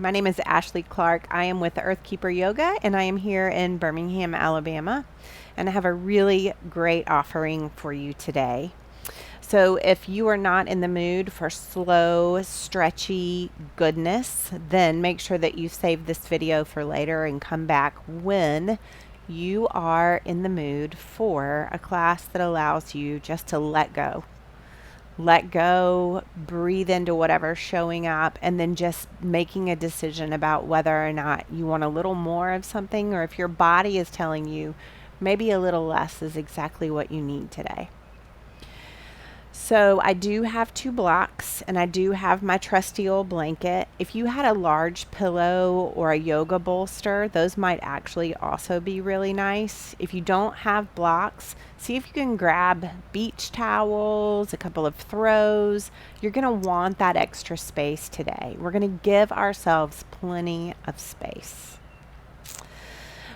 My name is Ashley Clarke. I am with Earthkeeper Yoga, and I am here in Birmingham, Alabama. And I have a really great offering for you today. So if you are not in the mood for slow, stretchy goodness, then make sure that you save this video for later and come back when you are in the mood for a class that allows you just to let go. Let go, breathe into whatever's showing up, and then just making a decision about whether or not you want a little more of something, or if your body is telling you maybe a little less is exactly what you need today. So I do have 2 blocks, and I do have my trusty old blanket. If you had a large pillow or a yoga bolster, those might actually also be really nice. If you don't have blocks, see if you can grab beach towels, a couple of throws. You're going to want that extra space today. We're going to give ourselves plenty of space.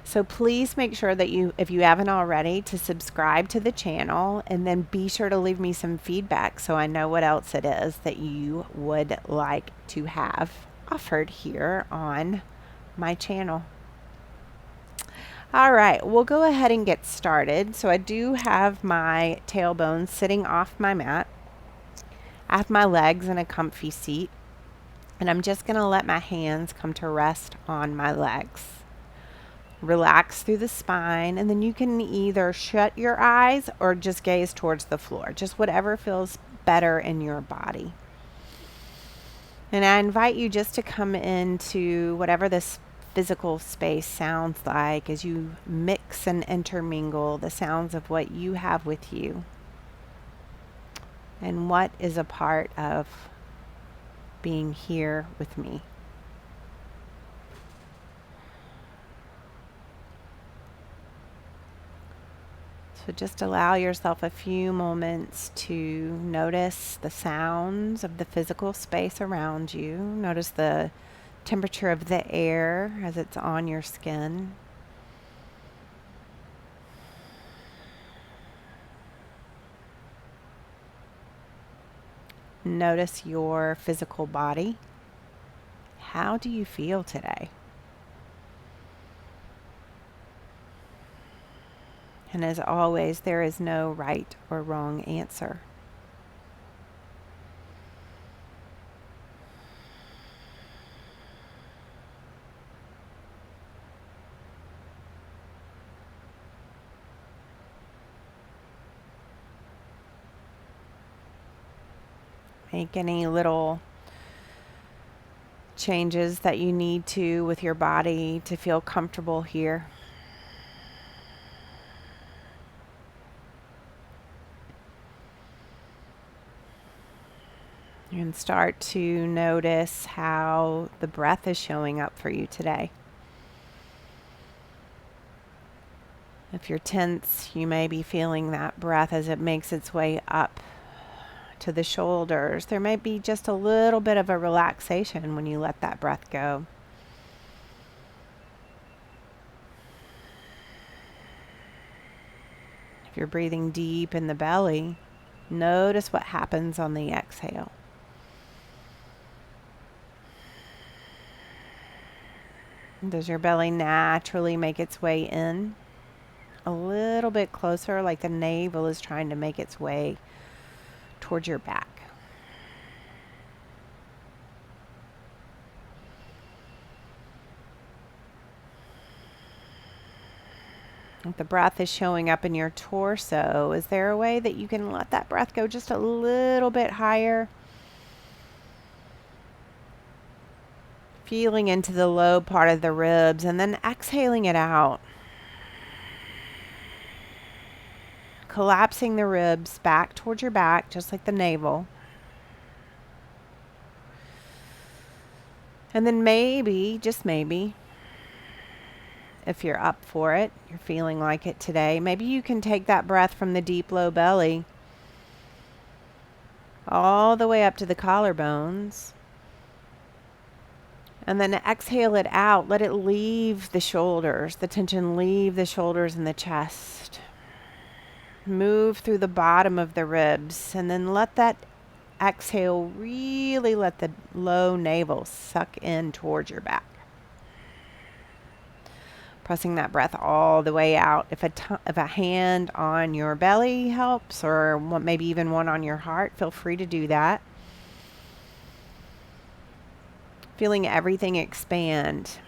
So please make sure that if you haven't already, to subscribe to the channel, and then be sure to leave me some feedback so I know what else it is that you would like to have offered here on my channel. All right, we'll go ahead and get started. So I do have my tailbone sitting off my mat. I have my legs in a comfy seat, and I'm just going to let my hands come to rest on my legs. Relax through the spine, and then you can either shut your eyes or just gaze towards the floor, just whatever feels better in your body. And I invite you just to come into whatever this physical space sounds like as you mix and intermingle the sounds of what you have with you and what is a part of being here with me. So just allow yourself a few moments to notice the sounds of the physical space around you. Notice the temperature of the air as it's on your skin. Notice your physical body. How do you feel today? And as always, there is no right or wrong answer. Make any little changes that you need to with your body to feel comfortable here. And start to notice how the breath is showing up for you today. If you're tense, you may be feeling that breath as it makes its way up to the shoulders. There may be just a little bit of a relaxation when you let that breath go. If you're breathing deep in the belly, notice what happens on the exhale. Does your belly naturally make its way in a little bit closer, like the navel is trying to make its way towards your back? If the breath is showing up in your torso, is there a way that you can let that breath go just a little bit higher? Feeling into the low part of the ribs and then exhaling it out. Collapsing the ribs back towards your back, just like the navel. And then maybe, just maybe, if you're up for it, you're feeling like it today, maybe you can take that breath from the deep low belly all the way up to the collarbones. And then exhale it out. Let it leave the shoulders, the tension leave the shoulders and the chest. Move through the bottom of the ribs, and then let that exhale, really let the low navel suck in towards your back. Pressing that breath all the way out. If a hand on your belly helps, or maybe even one on your heart, feel free to do that. Feeling everything expand.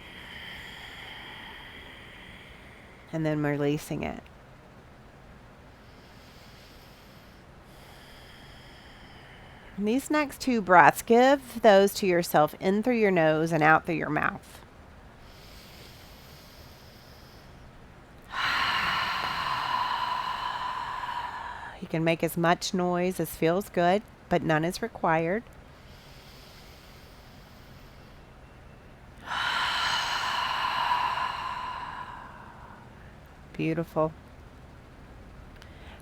And then releasing it. And these next 2 breaths, give those to yourself in through your nose and out through your mouth. You can make as much noise as feels good, but none is required. Beautiful.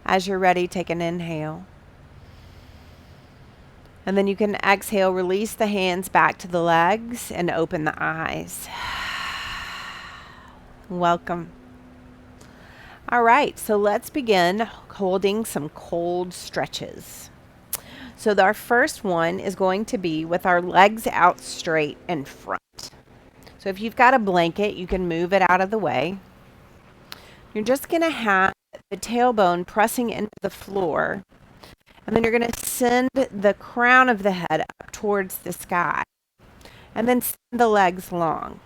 As you're ready, take an inhale. And then you can exhale, release the hands back to the legs and open the eyes. Welcome. All right, so let's begin holding some cold stretches. So our first one is going to be with our legs out straight in front. So if you've got a blanket, you can move it out of the way. You're just going to have the tailbone pressing into the floor, and then you're going to send the crown of the head up towards the sky, and then send the legs long.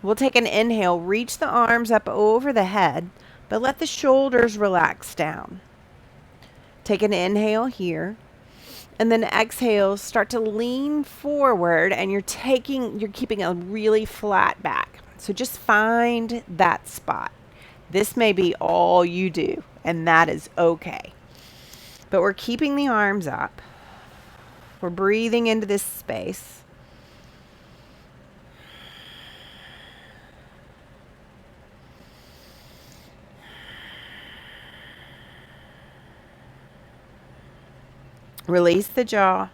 We'll take an inhale, reach the arms up over the head, but let the shoulders relax down. Take an inhale here, and then exhale, start to lean forward, and you're keeping a really flat back. So just find that spot. This may be all you do, and that is okay. But we're keeping the arms up. We're breathing into this space. Release the jaw.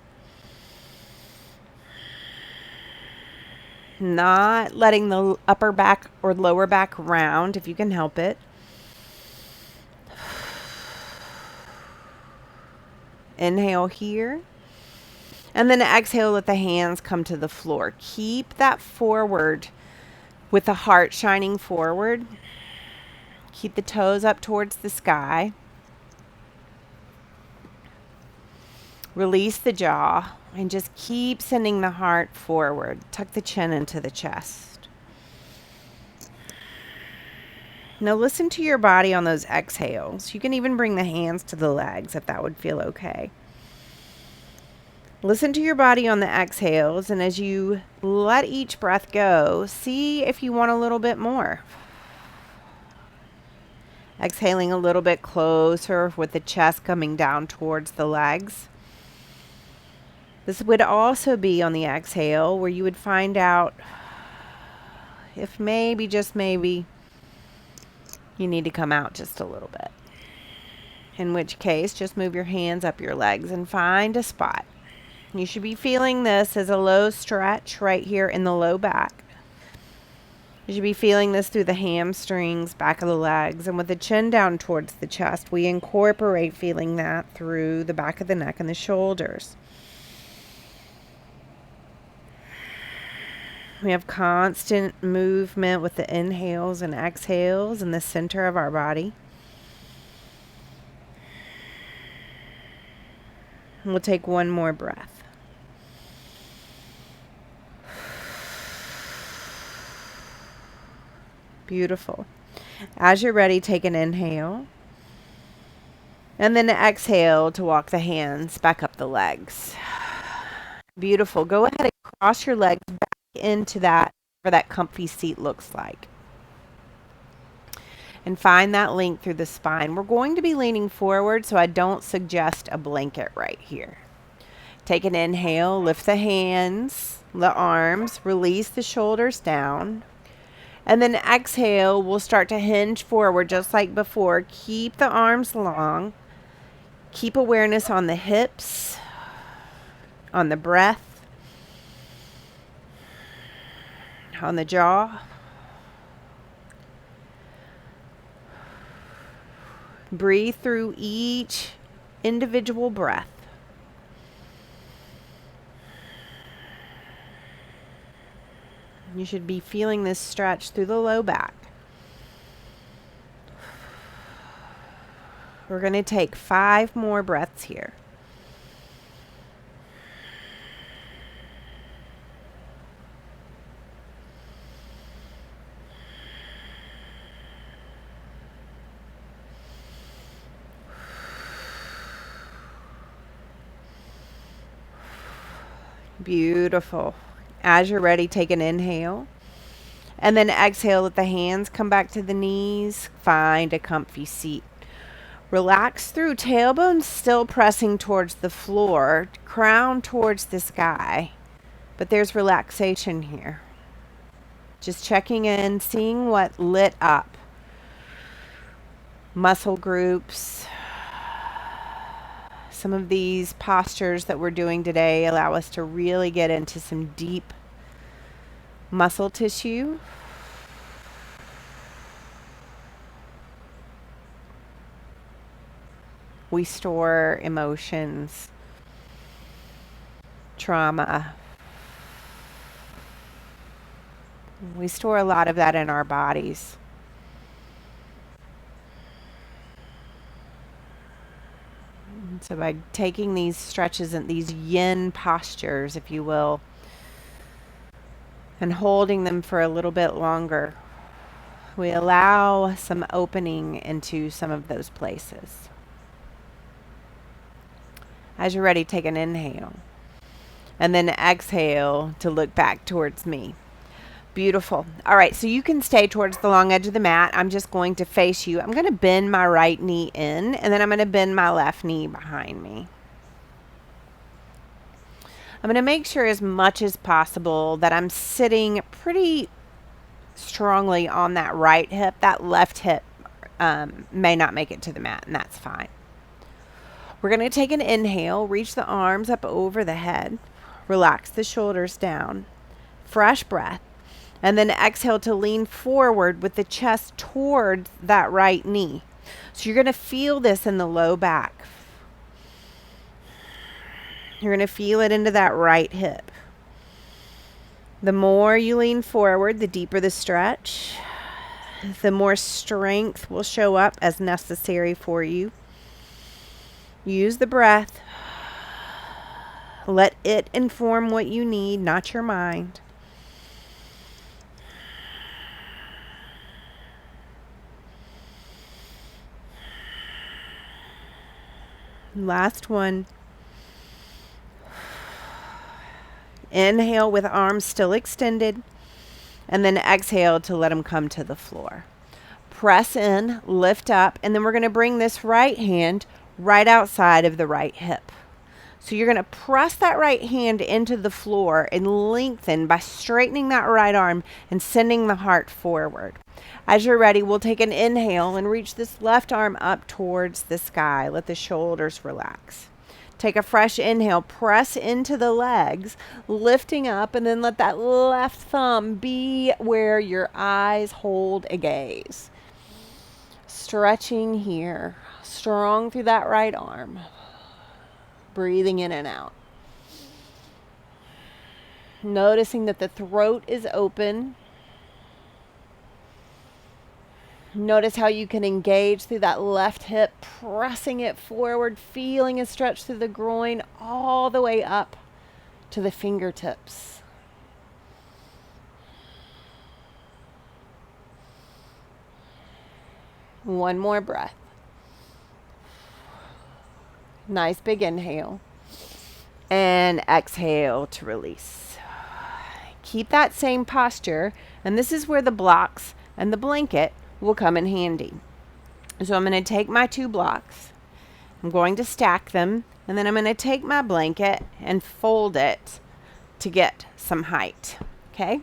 Not letting the upper back or lower back round if you can help it. Inhale here. And then exhale, let the hands come to the floor. Keep that forward with the heart shining forward. Keep the toes up towards the sky. Release the jaw and just keep sending the heart forward. Tuck the chin into the chest. Now listen to your body on those exhales. You can even bring the hands to the legs if that would feel okay. Listen to your body on the exhales, and as you let each breath go, see if you want a little bit more. Exhaling a little bit closer with the chest coming down towards the legs. This would also be on the exhale where you would find out if maybe, just maybe, you need to come out just a little bit. In which case, just move your hands up your legs and find a spot. You should be feeling this as a low stretch right here in the low back. You should be feeling this through the hamstrings, back of the legs, and with the chin down towards the chest, we incorporate feeling that through the back of the neck and the shoulders. We have constant movement with the inhales and exhales in the center of our body. We'll take one more breath. Beautiful. As you're ready, take an inhale. And then exhale to walk the hands back up the legs. Beautiful. Go ahead and cross your legs back into that, where that comfy seat looks like. And find that link through the spine. We're going to be leaning forward, so I don't suggest a blanket right here. Take an inhale, lift the hands, the arms, release the shoulders down. And then exhale, we'll start to hinge forward just like before. Keep the arms long. Keep awareness on the hips, on the breath, on the jaw. Breathe through each individual breath. You should be feeling this stretch through the low back. We're going to take 5 more breaths here. Beautiful. As you're ready, take an inhale. And then exhale, let the hands come back to the knees. Find a comfy seat. Relax through, tailbone still pressing towards the floor, crown towards the sky. But there's relaxation here. Just checking in, seeing what lit up. Muscle groups. Some of these postures that we're doing today allow us to really get into some deep muscle tissue. We store emotions, trauma. We store a lot of that in our bodies. So by taking these stretches and these yin postures, if you will, and holding them for a little bit longer, we allow some opening into some of those places. As you're ready, take an inhale. And then exhale to look back towards me. Beautiful. All right, so you can stay towards the long edge of the mat. I'm just going to face you. I'm going to bend my right knee in, and then I'm going to bend my left knee behind me. I'm going to make sure as much as possible that I'm sitting pretty strongly on that right hip. That left hip may not make it to the mat, and that's fine. We're going to take an inhale, reach the arms up over the head, relax the shoulders down, fresh breath, and then exhale to lean forward with the chest towards that right knee. So you're going to feel this in the low back. You're going to feel it into that right hip. The more you lean forward, the deeper the stretch, the more strength will show up as necessary for you. Use the breath. Let it inform what you need, not your mind. Last one. Inhale with arms still extended, and then exhale to let them come to the floor. Press in, lift up, and then we're going to bring this right hand right outside of the right hip. So you're going to press that right hand into the floor and lengthen by straightening that right arm and sending the heart forward. As you're ready, we'll take an inhale and reach this left arm up towards the sky. Let the shoulders relax. Take a fresh inhale, press into the legs, lifting up, and then let that left thumb be where your eyes hold a gaze. Stretching here, strong through that right arm. Breathing in and out. Noticing that the throat is open. Notice how you can engage through that left hip, pressing it forward, feeling a stretch through the groin all the way up to the fingertips. One more breath. Nice big inhale. And exhale to release. Keep that same posture, and this is where the blocks and the blanket will come in handy. So I'm going to take my 2 blocks, I'm going to stack them, and then I'm going to take my blanket and fold it to get some height. Okay?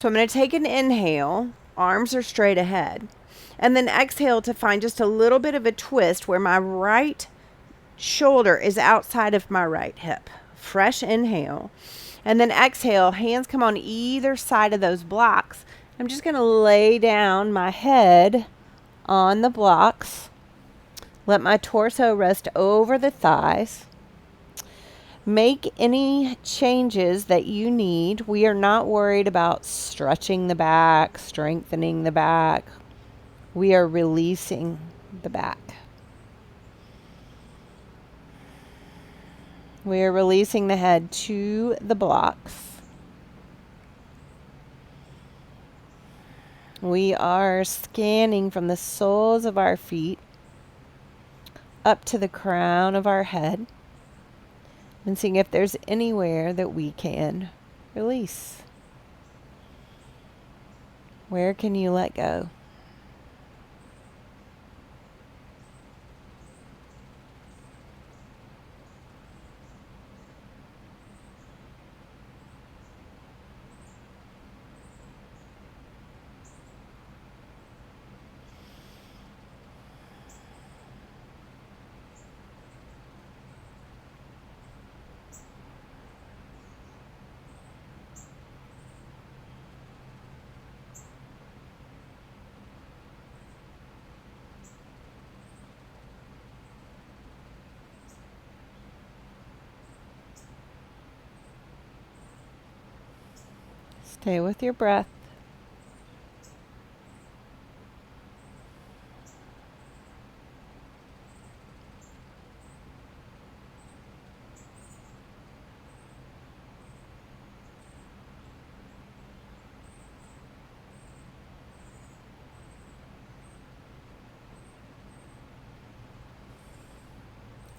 So I'm going to take an inhale, arms are straight ahead, and then exhale to find just a little bit of a twist where my right shoulder is outside of my right hip. Fresh inhale, and then exhale, hands come on either side of those blocks. I'm just going to lay down my head on the blocks, Let my torso rest over the thighs. Make any changes that you need. We are not worried about stretching the back, strengthening the back. We are releasing the back. We are releasing the head to the blocks. We are scanning from the soles of our feet up to the crown of our head and seeing if there's anywhere that we can release. Where can you let go? Stay with your breath.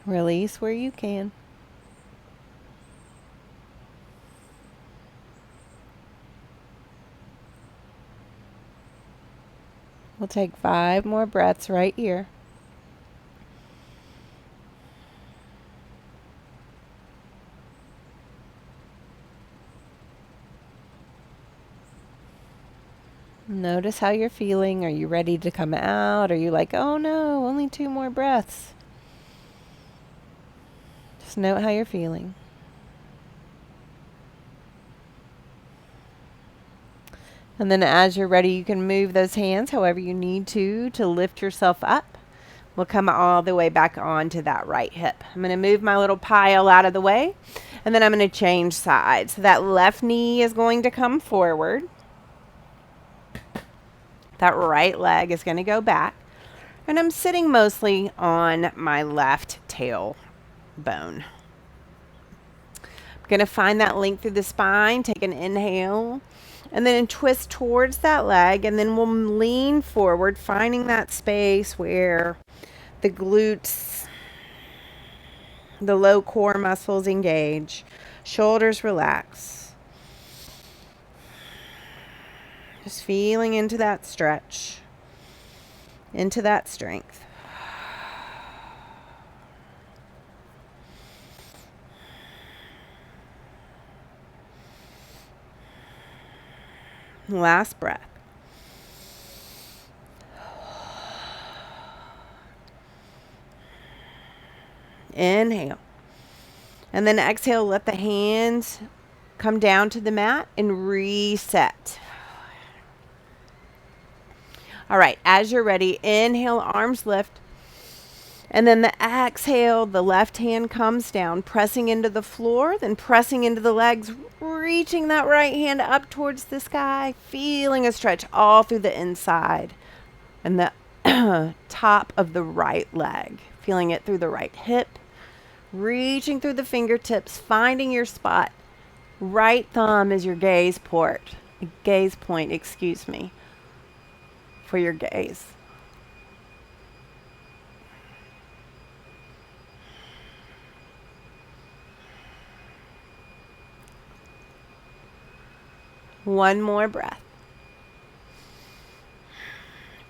Release where you can. We'll take 5 more breaths right here. Notice how you're feeling. Are you ready to come out? Are you like, oh no, only 2 more breaths? Just note how you're feeling. And then as you're ready, you can move those hands however you need to lift yourself up. We'll come all the way back onto that right hip. I'm going to move my little pile out of the way, and then I'm going to change sides. So that left knee is going to come forward. That right leg is going to go back. And I'm sitting mostly on my left tail bone. I'm going to find that length through the spine. Take an inhale. And then twist towards that leg, and then we'll lean forward, finding that space where the glutes, the low core muscles engage, shoulders relax. Just feeling into that stretch, into that strength. Last breath. Inhale. And then exhale, let the hands come down to the mat and reset. All right, as you're ready, inhale, arms lift. And then the exhale, the left hand comes down, pressing into the floor, then pressing into the legs, reaching that right hand up towards the sky, feeling a stretch all through the inside and the top of the right leg, feeling it through the right hip, reaching through the fingertips, finding your spot. Right thumb is your gaze point, for your gaze. One more breath.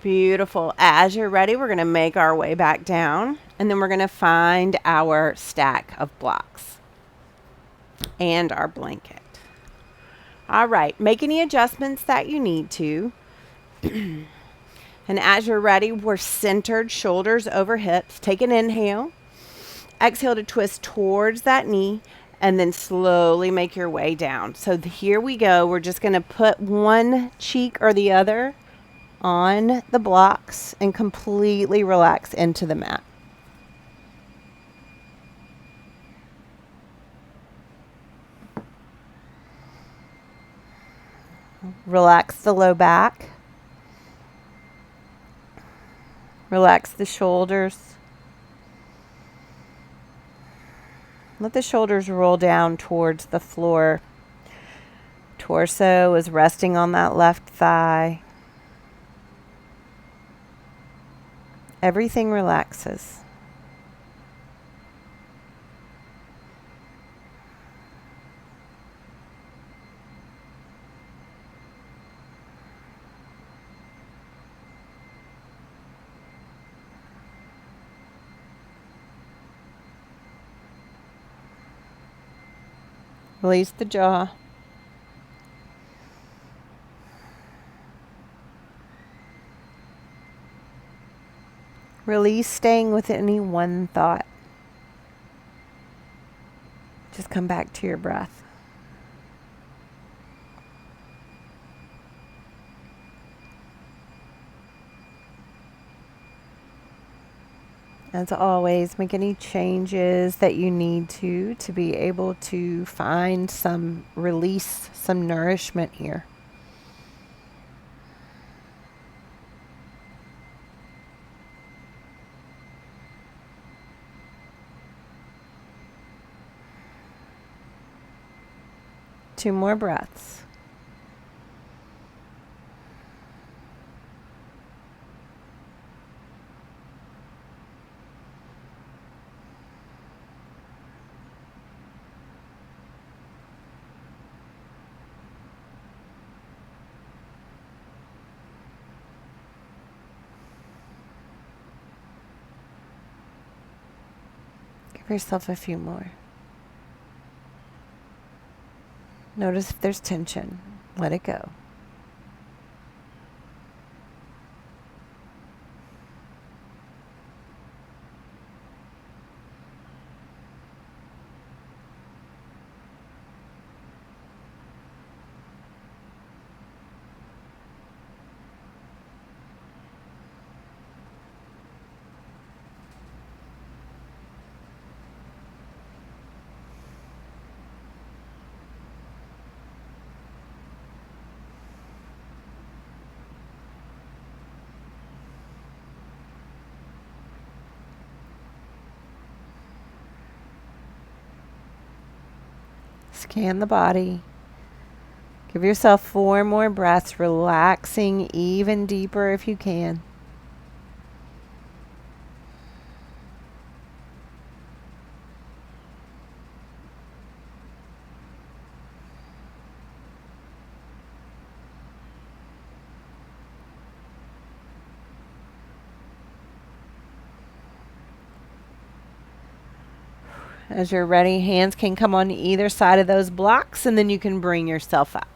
Beautiful. As you're ready, we're going to make our way back down, and then we're going to find our stack of blocks and our blanket. All right, make any adjustments that you need to. And as you're ready, we're centered, shoulders over hips. Take an inhale. Exhale to twist towards that knee. And then slowly make your way down. So here we go. We're just going to put one cheek or the other on the blocks and completely relax into the mat. Relax the low back. Relax the shoulders. Let the shoulders roll down towards the floor. Torso is resting on that left thigh. Everything relaxes. Release the jaw. Release staying with any one thought. Just come back to your breath. As always, make any changes that you need to be able to find some release, some nourishment here. Two more breaths. Give yourself a few more. Notice if there's tension. Let it go. Scan the body. Give yourself 4 more breaths, relaxing even deeper if you can. As you're ready, hands can come on either side of those blocks, and then you can bring yourself up.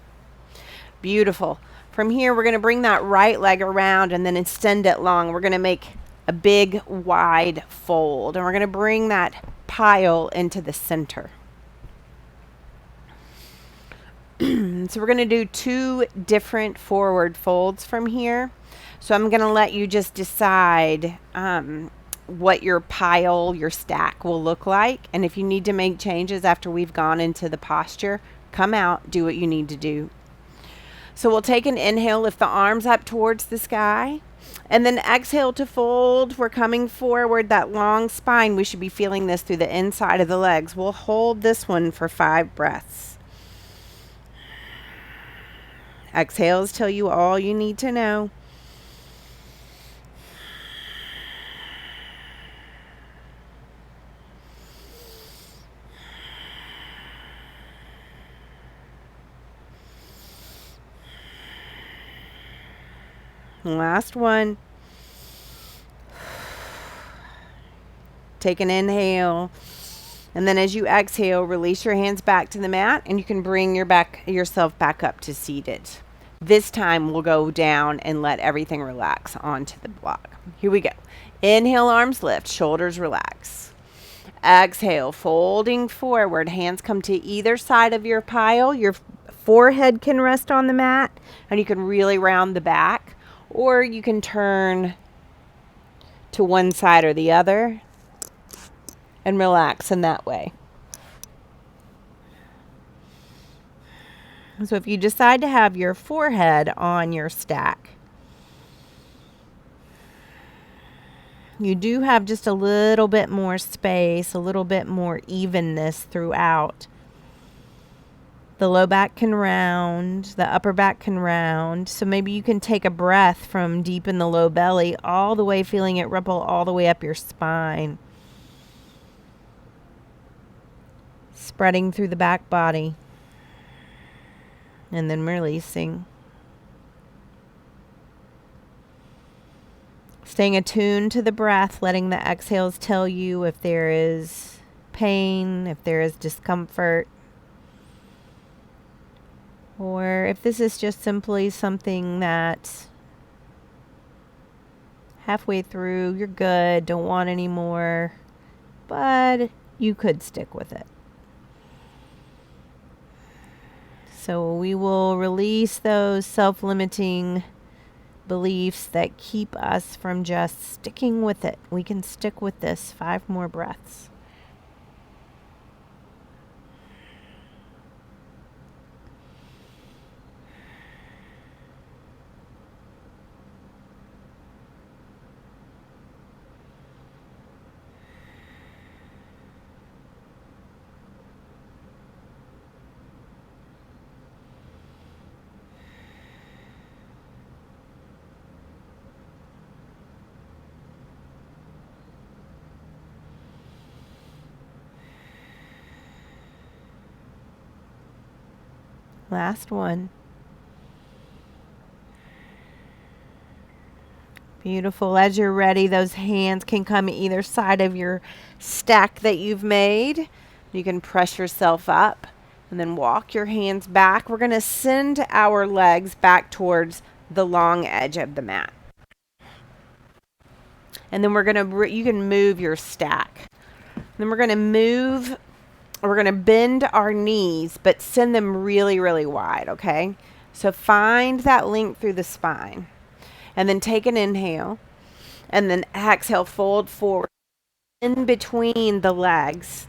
Beautiful. From here, we're going to bring that right leg around and then extend it long. We're going to make a big, wide fold, and we're going to bring that pile into the center. So we're going to do 2 different forward folds from here. So I'm going to let you just decide what your pile, your stack will look like. And if you need to make changes after we've gone into the posture, come out, do what you need to do. So we'll take an inhale, lift the arms up towards the sky, and then exhale to fold. We're coming forward, that long spine. We should be feeling this through the inside of the legs. We'll hold this one for 5 breaths. Exhales tell you all you need to know. Last one. Take an inhale. And then as you exhale, release your hands back to the mat, and you can bring yourself back up to seated. This time we'll go down and let everything relax onto the block. Here we go. Inhale, arms lift, shoulders relax. Exhale, folding forward, hands come to either side of your pile. Your forehead can rest on the mat, and you can really round the back. Or you can turn to one side or the other and relax in that way. So if you decide to have your forehead on your stack, you do have just a little bit more space, a little bit more evenness throughout. The low back can round, the upper back can round. So maybe you can take a breath from deep in the low belly all the way, feeling it ripple all the way up your spine. Spreading through the back body. And then releasing. Staying attuned to the breath, letting the exhales tell you if there is pain, if there is discomfort, or if this is just simply something that halfway through you're good, don't want any more, but you could stick with it. So we will release those self-limiting beliefs that keep us from just sticking with it. We can stick with this 5 more breaths. Last one. Beautiful. As you're ready, those hands can come either side of your stack that you've made. You can press yourself up and then walk your hands back. We're going to send our legs back towards the long edge of the mat. And then we're going to, you can move your stack. Then we're going to bend our knees, but send them really, really wide, okay? So find that length through the spine. And then take an inhale. And then exhale, fold forward in between the legs.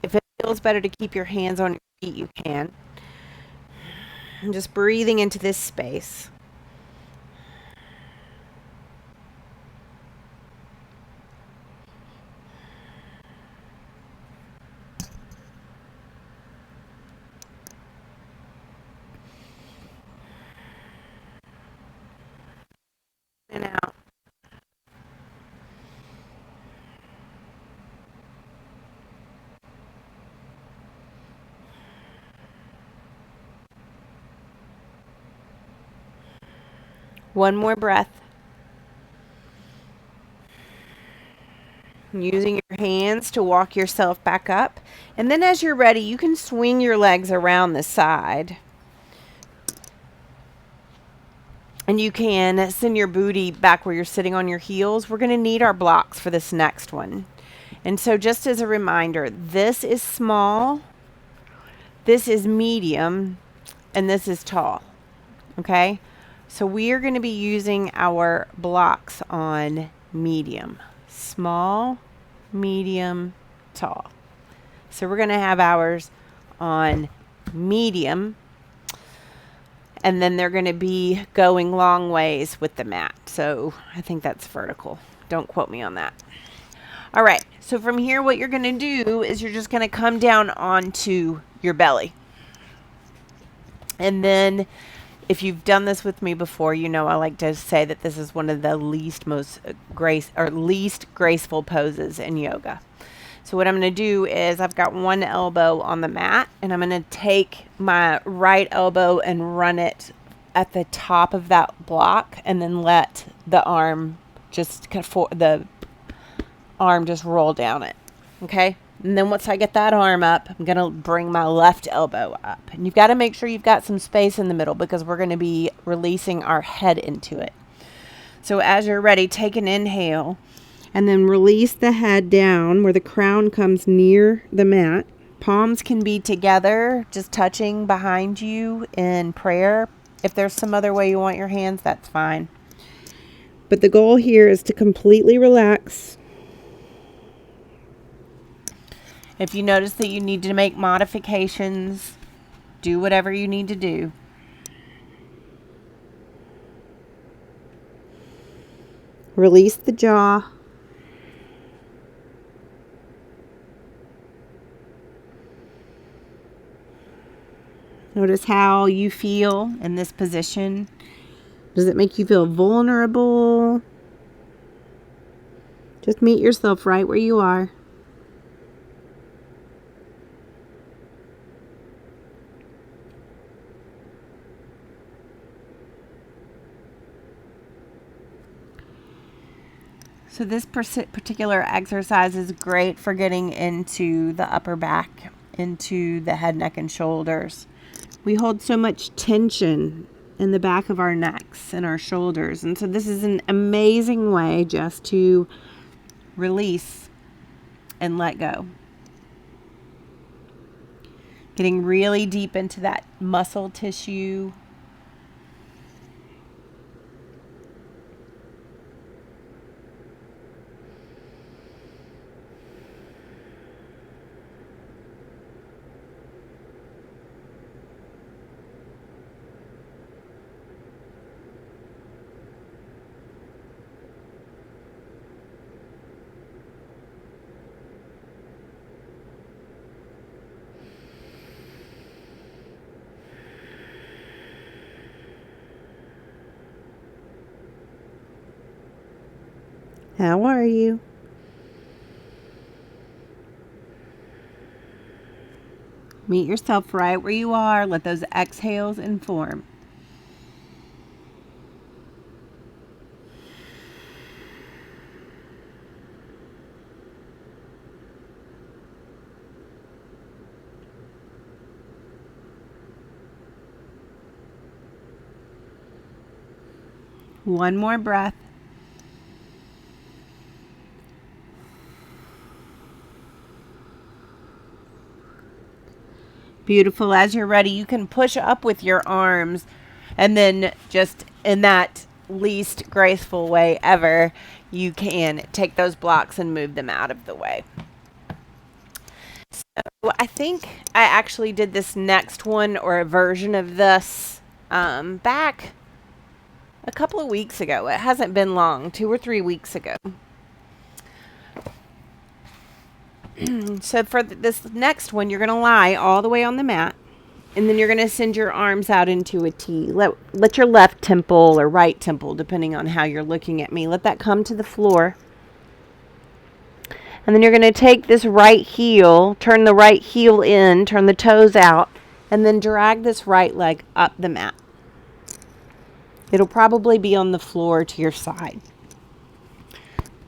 If it feels better to keep your hands on your feet, you can. And just breathing into this space. And out. One more breath. Using your hands to walk yourself back up. And then as you're ready, you can swing your legs around the side. And you can send your booty back where you're sitting on your heels. We're going to need our blocks for this next one. And so just as a reminder, this is small, this is medium, and this is tall. Okay? So we are going to be using our blocks on medium. Small, medium, tall. So we're going to have ours on medium. And then they're going to be going long ways with the mat. So I think that's vertical. Don't quote me on that. All right. So from here, what you're going to do is you're just going to come down onto your belly. And then if you've done this with me before, you know I like to say that this is one of the least graceful poses in yoga. So what I'm going to do is I've got one elbow on the mat, and I'm going to take my right elbow and run it at the top of that block, and then let the arm just roll down it. Okay? And then once I get that arm up, I'm going to bring my left elbow up. And you've got to make sure you've got some space in the middle because we're going to be releasing our head into it. So as you're ready, take an inhale. And then release the head down where the crown comes near the mat. Palms can be together, just touching behind you in prayer. If there's some other way you want your hands, that's fine. But the goal here is to completely relax. If you notice that you need to make modifications, Do whatever you need to do. Release the jaw. Notice how you feel in this position. Does it make you feel vulnerable? Just meet yourself right where you are. So this particular exercise is great for getting into the upper back, into the head, neck, and shoulders. We hold so much tension in the back of our necks and our shoulders. And so this is an amazing way just to release and let go. Getting really deep into that muscle tissue. How are you? Meet yourself right where you are. Let those exhales inform. One more breath. Beautiful. As you're ready, you can push up with your arms, and then just in that least graceful way ever, you can take those blocks and move them out of the way. So I think I actually did this next one, or a version of this, back a couple of weeks ago. It hasn't been long, 2 or 3 weeks ago. So for this next one, you're going to lie all the way on the mat, and then you're going to send your arms out into a T. Let your left temple or right temple, depending on how you're looking at me, let that come to the floor. And then you're going to take this right heel, turn the right heel in, turn the toes out, and then drag this right leg up the mat. It'll probably be on the floor to your side.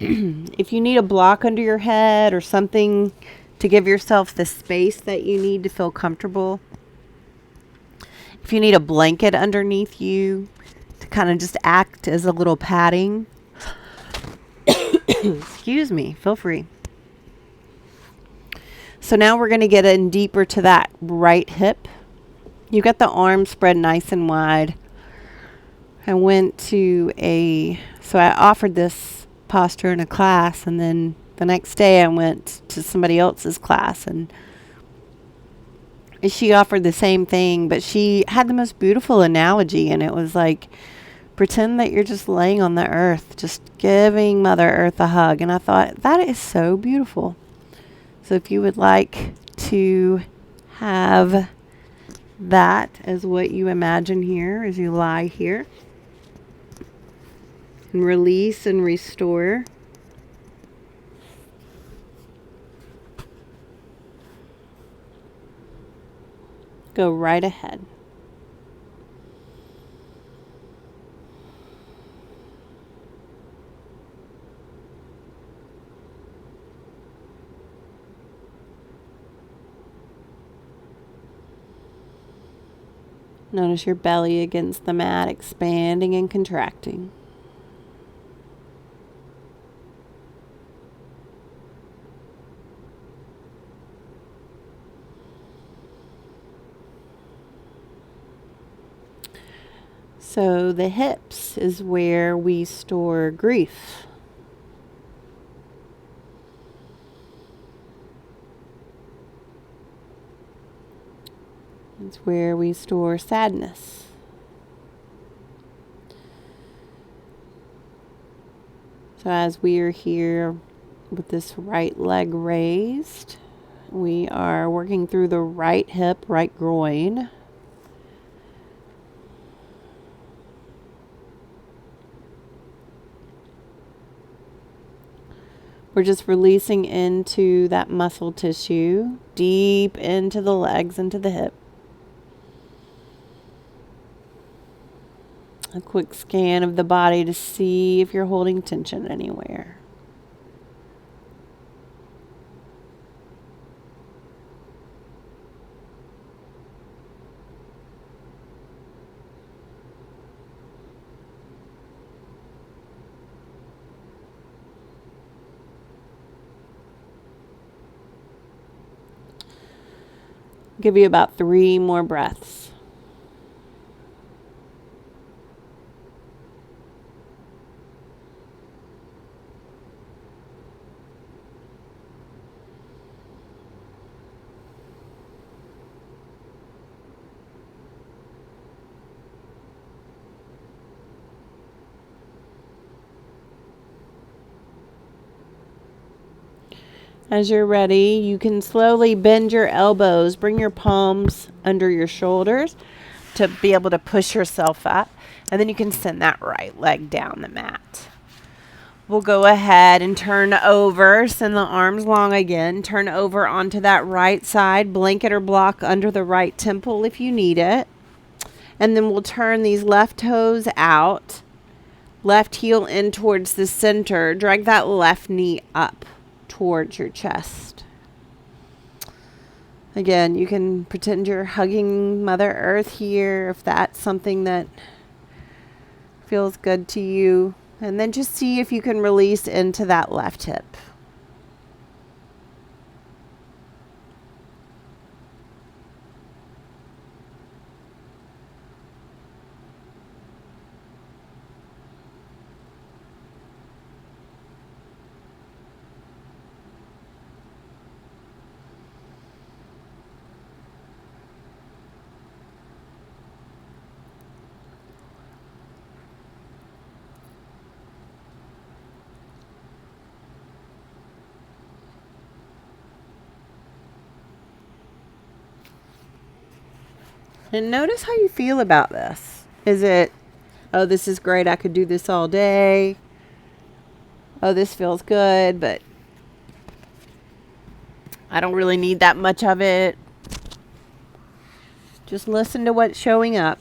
If you need a block under your head or something to give yourself the space that you need to feel comfortable, if you need a blanket underneath you to kind of just act as a little padding, excuse me, feel free. So now we're going to get in deeper to that right hip. You got the arms spread nice and wide. I offered this posture in a class, and then the next day I went to somebody else's class, and she offered the same thing, but she had the most beautiful analogy, and it was like, pretend that you're just laying on the earth, just giving Mother Earth a hug. And I thought, that is so beautiful. So if you would like to have that as what you imagine here as you lie here, and release and restore. Go right ahead. Notice your belly against the mat, expanding and contracting. So the hips is where we store grief. It's where we store sadness. So as we are here with this right leg raised, we are working through the right hip, right groin. We're just releasing into that muscle tissue, deep into the legs, into the hip. A quick scan of the body to see if you're holding tension anywhere. Give you about 3 more breaths. As you're ready, you can slowly bend your elbows, bring your palms under your shoulders to be able to push yourself up. And then you can send that right leg down the mat. We'll go ahead and turn over, send the arms long again, turn over onto that right side, blanket or block under the right temple if you need it. And then we'll turn these left toes out, left heel in towards the center, drag that left knee up towards your chest. Again, you can pretend you're hugging Mother Earth here if that's something that feels good to you. And then just see if you can release into that left hip. And notice how you feel about this. Is it, oh, this is great, I could do this all day. Oh, this feels good, but I don't really need that much of it. Just listen to what's showing up.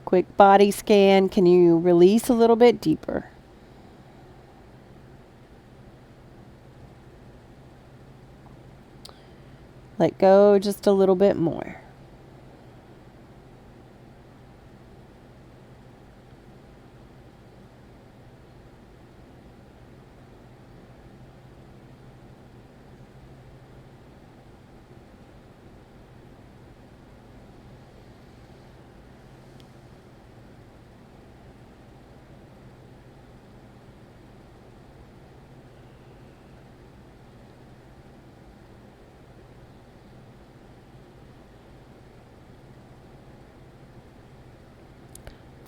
Quick body scan. Can you release a little bit deeper? Let go just a little bit more.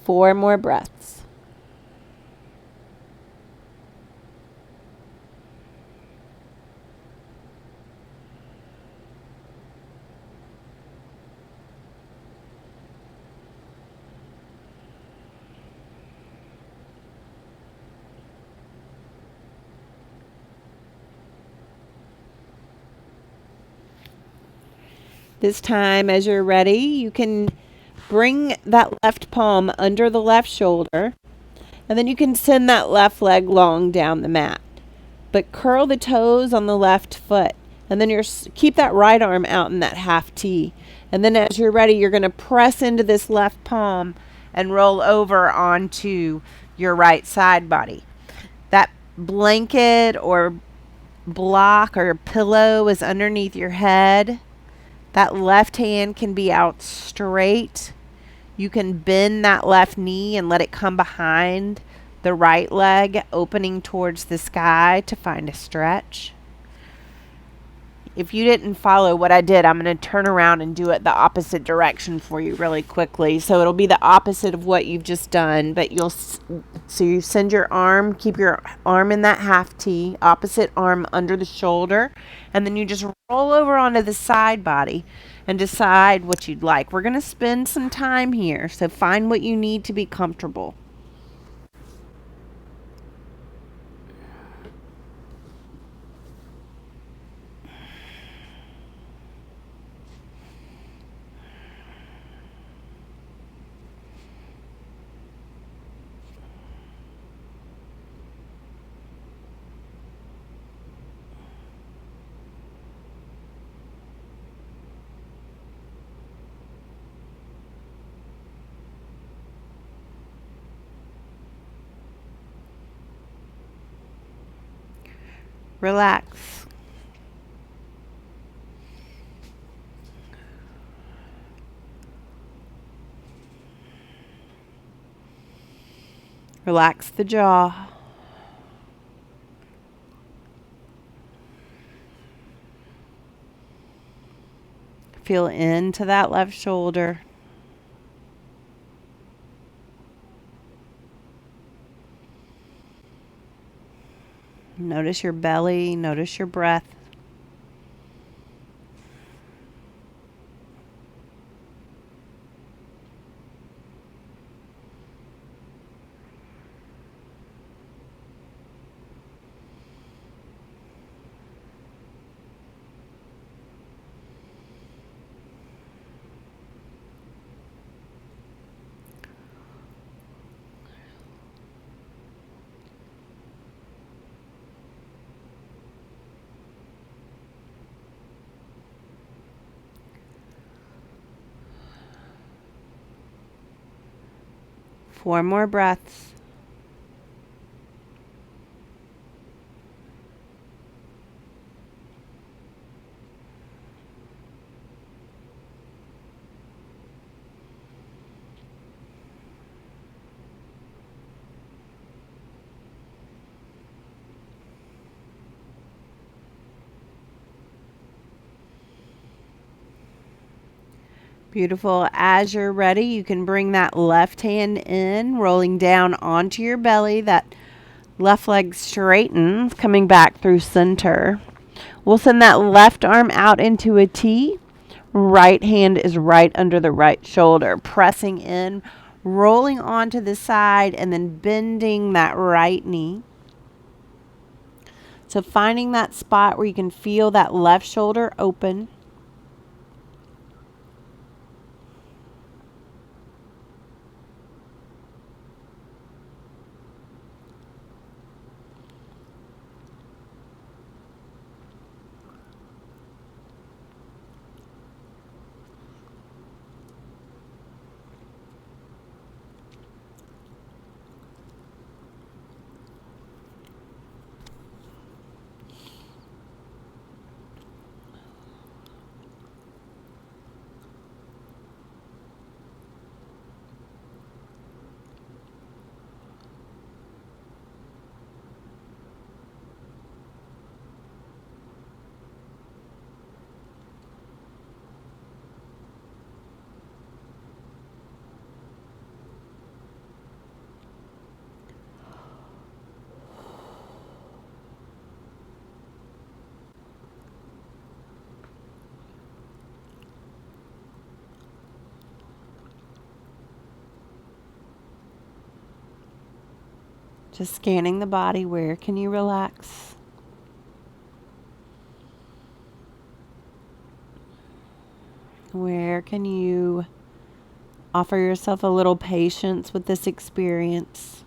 Four more breaths. This time, as you're ready, you can bring that left palm under the left shoulder, and then you can send that left leg long down the mat. But curl the toes on the left foot, and then keep that right arm out in that half T. And then as you're ready, you're going to press into this left palm and roll over onto your right side body. That blanket or block or pillow is underneath your head. That left hand can be out straight. You can bend that left knee and let it come behind the right leg opening towards the sky to find a stretch. If you didn't follow what I did, I'm going to turn around and do it the opposite direction for you really quickly. So it'll be the opposite of what you've just done, but so you send your arm, keep your arm in that half T, opposite arm under the shoulder, and then you just roll over onto the side body and decide what you'd like. We're going to spend some time here, so find what you need to be comfortable. Relax. Relax the jaw. Feel into that left shoulder. Notice your belly, notice your breath. Four more breaths. Beautiful. As you're ready, you can bring that left hand in, rolling down onto your belly. That left leg straightens, coming back through center. We'll send that left arm out into a T. Right hand is right under the right shoulder, pressing in, rolling onto the side, and then bending that right knee. So finding that spot where you can feel that left shoulder open. Just scanning the body. Where can you relax? Where can you offer yourself a little patience with this experience?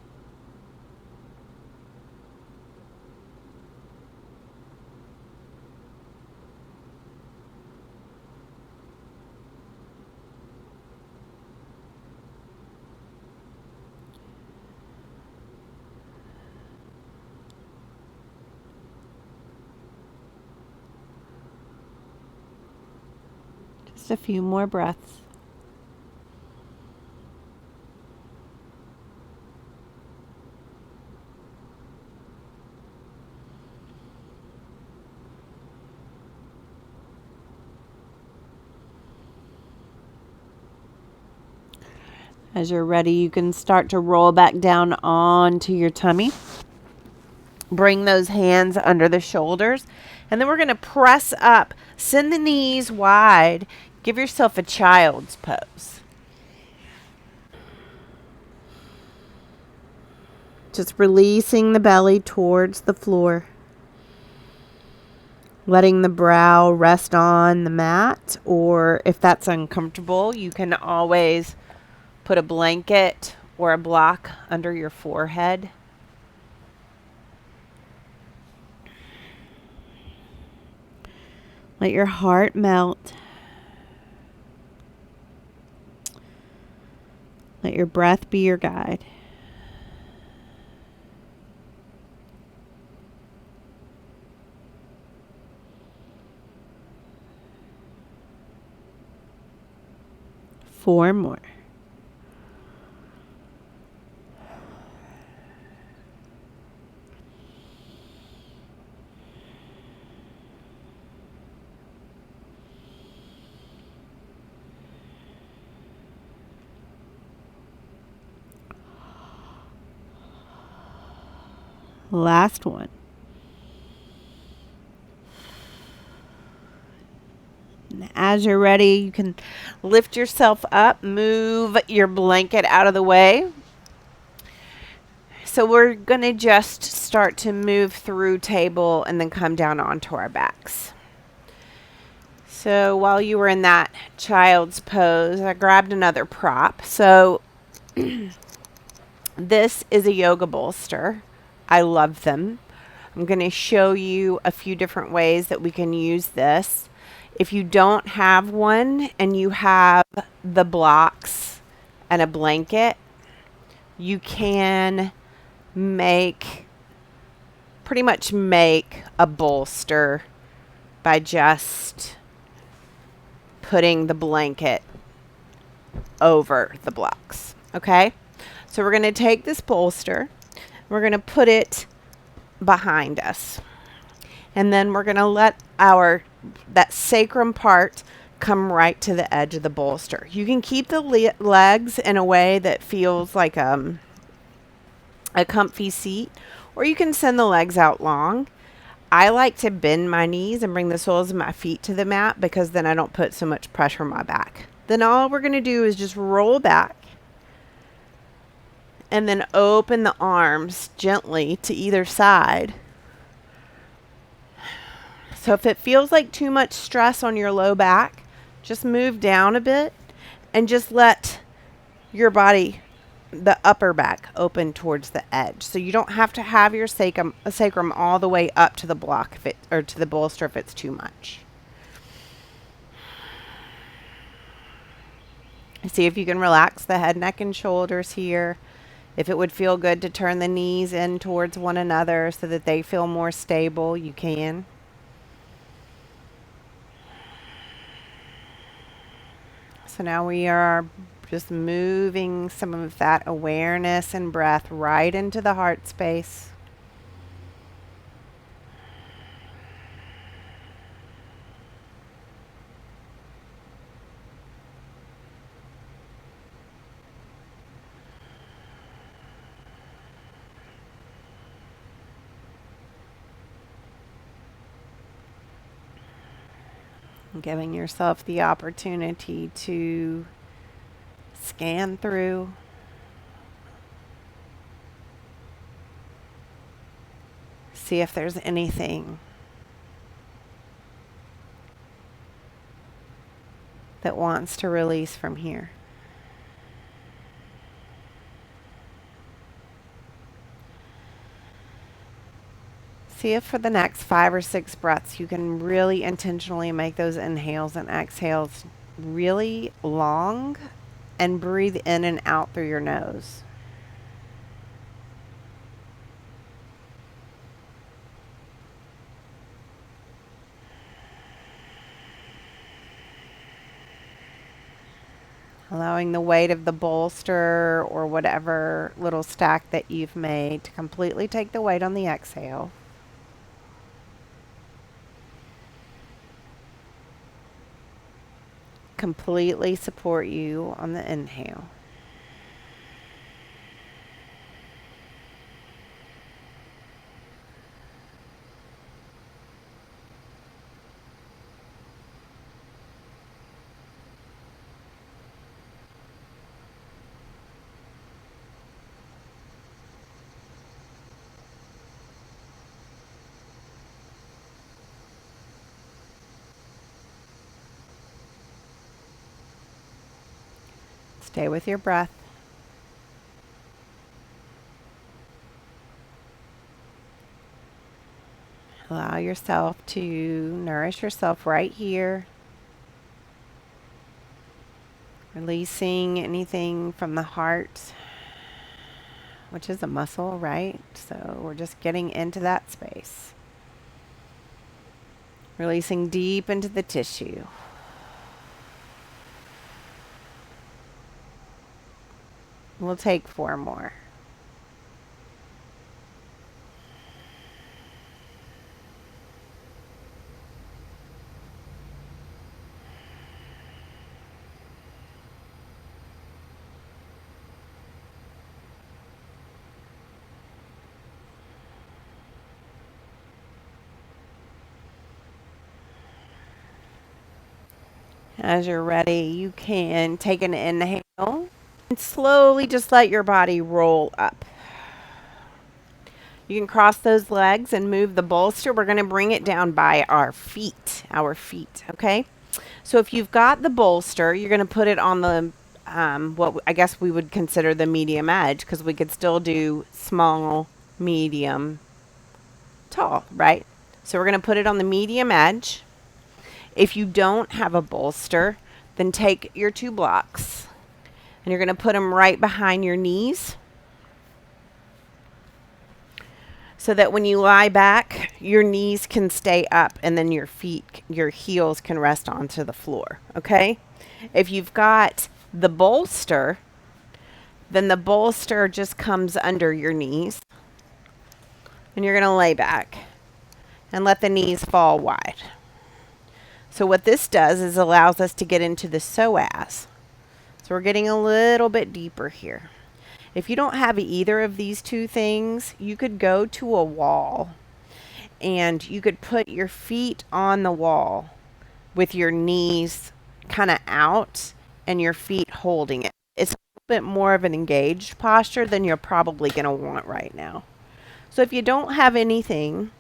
Just a few more breaths. As you're ready, you can start to roll back down onto your tummy. Bring those hands under the shoulders. And then we're going to press up. Send the knees wide. Give yourself a child's pose. Just releasing the belly towards the floor. Letting the brow rest on the mat. Or if that's uncomfortable, you can always put a blanket or a block under your forehead. Let your heart melt. Let your breath be your guide. Four more. Last one. And as you're ready, you can lift yourself up, move your blanket out of the way. So we're going to just start to move through table and then come down onto our backs. So while you were in that child's pose, I grabbed another prop. So this is a yoga bolster. I love them. I'm going to show you a few different ways that we can use this. If you don't have one and you have the blocks and a blanket, you can pretty much make a bolster by just putting the blanket over the blocks. Okay? So we're going to take this bolster. We're going to put it behind us. And then we're going to let that sacrum part come right to the edge of the bolster. You can keep the legs in a way that feels like a comfy seat, or you can send the legs out long. I like to bend my knees and bring the soles of my feet to the mat because then I don't put so much pressure on my back. Then all we're going to do is just roll back and then open the arms gently to either side. So if it feels like too much stress on your low back, just move down a bit and just let your body, the upper back, open towards the edge. So you don't have to have your sacrum all the way up to the block or to the bolster if it's too much. See if you can relax the head, neck, and shoulders here. If it would feel good to turn the knees in towards one another so that they feel more stable, you can. So now we are just moving some of that awareness and breath right into the heart space. Giving yourself the opportunity to scan through, see if there's anything that wants to release from here. See if for the next 5 or 6 breaths you can really intentionally make those inhales and exhales really long and breathe in and out through your nose. Allowing the weight of the bolster or whatever little stack that you've made to completely take the weight on the exhale. Completely support you on the inhale. Stay with your breath. Allow yourself to nourish yourself right here. Releasing anything from the heart, which is a muscle, right? So we're just getting into that space. Releasing deep into the tissue. We'll take 4 more. As you're ready, you can take an inhale and slowly just let your body roll up. You can cross those legs and move the bolster. We're going to bring it down by our feet, okay? So if you've got the bolster, you're going to put it on the, what I guess we would consider the medium edge, because we could still do small, medium, tall, right? So we're going to put it on the medium edge. If you don't have a bolster, then take your 2 blocks and you're going to put them right behind your knees so that when you lie back, your knees can stay up and then your feet, your heels can rest onto the floor, okay? If you've got the bolster, then the bolster just comes under your knees and you're going to lay back and let the knees fall wide. So what this does is allows us to get into the psoas. So we're getting a little bit deeper here. If you don't have either of these 2 things, you could go to a wall and you could put your feet on the wall with your knees kind of out and your feet holding it. It's a little bit more of an engaged posture than you're probably going to want right now. So if you don't have anything,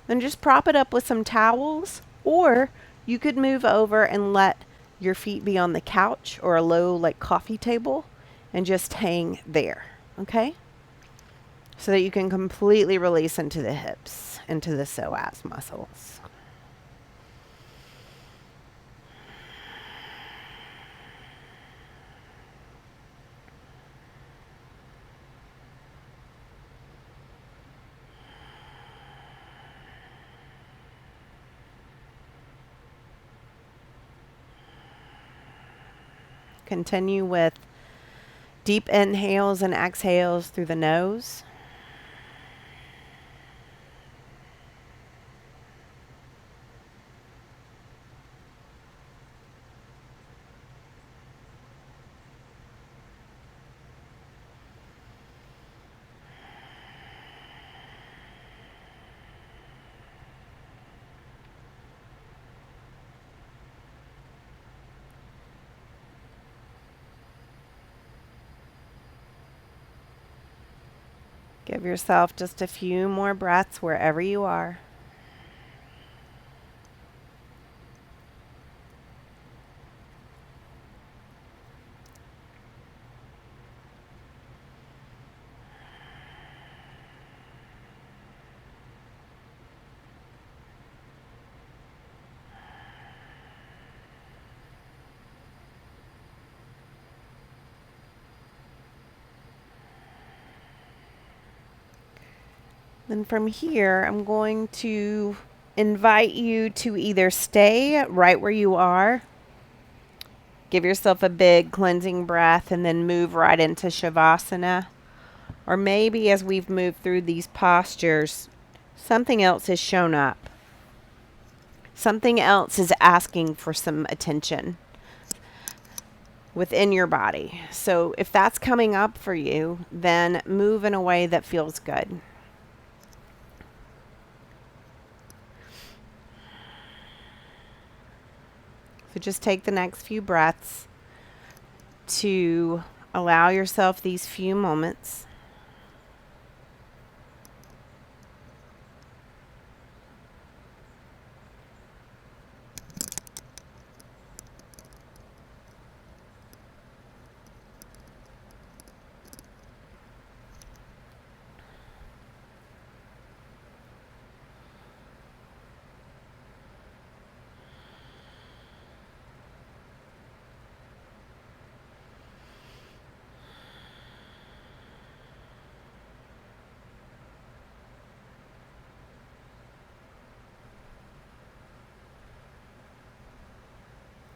then just prop it up with some towels, or you could move over and let your feet be on the couch or a low like coffee table and just hang there, okay? So that you can completely release into the hips, into the psoas muscles. Continue with deep inhales and exhales through the nose. Give yourself just a few more breaths wherever you are. Then from here, I'm going to invite you to either stay right where you are, give yourself a big cleansing breath, and then move right into Shavasana. Or maybe as we've moved through these postures, something else has shown up. Something else is asking for some attention within your body. So if that's coming up for you, then move in a way that feels good. So just take the next few breaths to allow yourself these few moments.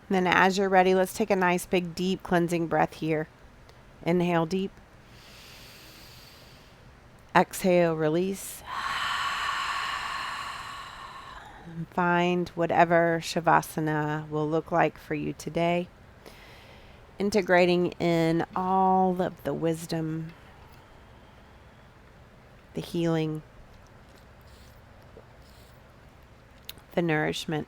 And then as you're ready, let's take a nice big deep cleansing breath here. Inhale deep. Exhale, release. And find whatever Shavasana will look like for you today. Integrating in all of the wisdom, the healing, the nourishment.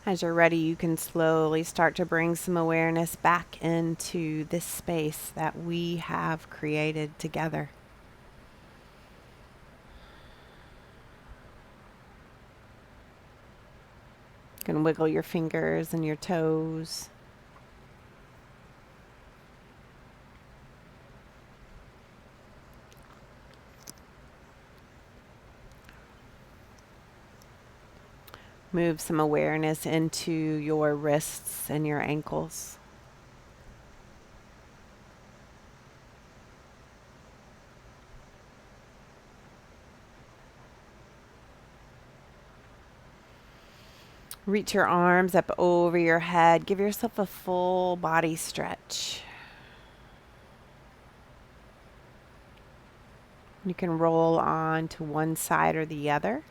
As you're ready, you can slowly start to bring some awareness back into this space that we have created together. You can wiggle your fingers and your toes. Move some awareness into your wrists and your ankles. Reach your arms up over your head. Give yourself a full body stretch. You can roll on to one side or the other.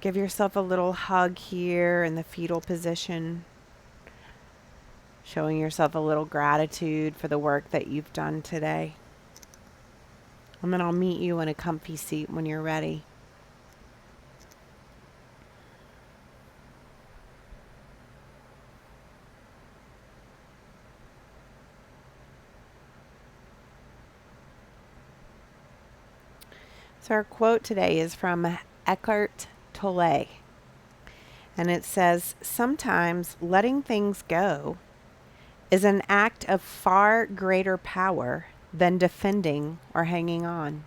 Give yourself a little hug here in the fetal position, showing yourself a little gratitude for the work that you've done today. And then I'll meet you in a comfy seat when you're ready. So our quote today is from Eckhart Tolle, and it says, "Sometimes letting things go is an act of far greater power than defending or hanging on."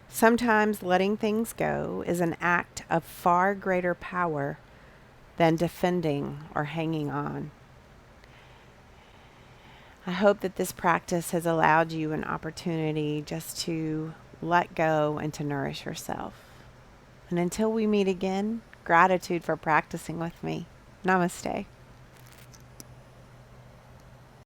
Sometimes letting things go is an act of far greater power than defending or hanging on. I hope that this practice has allowed you an opportunity just to let go and to nourish yourself. And until we meet again, gratitude for practicing with me. Namaste.